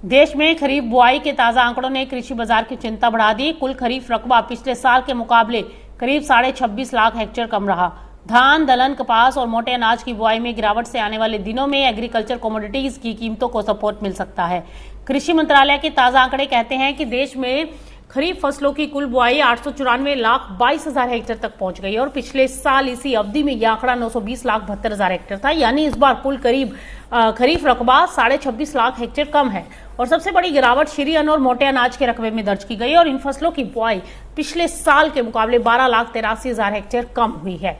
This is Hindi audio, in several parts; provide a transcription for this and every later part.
देश में खरीफ बुआई के ताजा आंकड़ों ने कृषि बाजार की चिंता बढ़ा दी। कुल खरीफ रकबा पिछले साल के मुकाबले करीब 26.5 लाख हेक्टेयर कम रहा। धान, दलहन, कपास और मोटे अनाज की बुआई में गिरावट से आने वाले दिनों में एग्रीकल्चर कमोडिटीज की कीमतों को सपोर्ट मिल सकता है। कृषि मंत्रालय के ताजा आंकड़े कहते हैं कि देश में खरीफ फसलों की कुल बुआई 894,22,000 हेक्टेयर तक पहुंच गई और पिछले साल इसी अवधि में यह आंकड़ा 920,72,000 हेक्टेयर था। यानी इस बार कुल खरीफ रकबा 26.5 लाख हेक्टेयर कम है। और सबसे बड़ी गिरावट श्री अन्न और मोटे अनाज के रकबे में दर्ज की गई और इन फसलों की बुआई पिछले साल के मुकाबले 12,83,000 हेक्टेयर कम हुई है।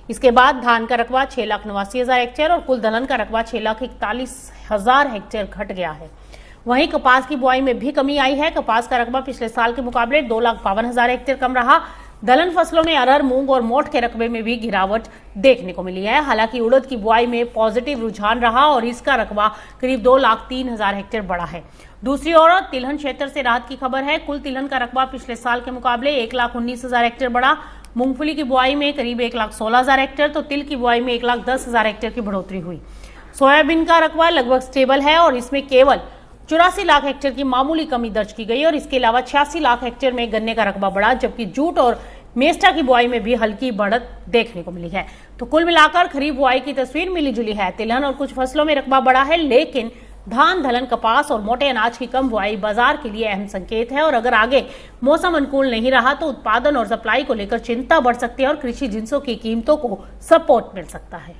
इसके बाद धान का रकबा 6,89,000 हेक्टेयर और कुल दलहन का रकबा 6,41,000 हेक्टेयर घट गया है। वहीं कपास की बुआई में भी कमी आई है। कपास का रकबा पिछले साल के मुकाबले 2,52,000 हेक्टेयर कम रहा। दलहन फसलों में अरहर, मूंग और मोठ के रकबे में भी गिरावट देखने को मिली है। हालांकि उड़द की बुआई में पॉजिटिव रुझान रहा और इसका रकबा करीब 2,03,000 हेक्टेयर बढ़ा है। दूसरी ओर तिलहन क्षेत्र से राहत की खबर है। कुल तिलहन का रकबा पिछले साल के मुकाबले 1,19,000 हेक्टेयर बढ़ा। मूंगफली की बुआई में करीब 1,16,000 हेक्टेयर तो तिल की बुआई में 1,10,000 हेक्टेयर की बढ़ोतरी हुई। सोयाबीन का रकबा लगभग स्टेबल है और इसमें केवल 84 लाख हेक्टेयर की मामूली कमी दर्ज की गई और इसके अलावा 86 लाख हेक्टेयर में गन्ने का रकबा बढ़ा, जबकि जूट और मेस्टा की बुआई में भी हल्की बढ़त देखने को मिली है। तो कुल मिलाकर खरीफ बुआई की तस्वीर मिली जुली है। तिलहन और कुछ फसलों में रकबा बढ़ा है, लेकिन धान, दलहन, कपास और मोटे अनाज की कम बुआई बाजार के लिए अहम संकेत है और अगर आगे मौसम अनुकूल नहीं रहा तो उत्पादन और सप्लाई को लेकर चिंता बढ़ सकती है और कृषि जिंसों की कीमतों को सपोर्ट मिल सकता है।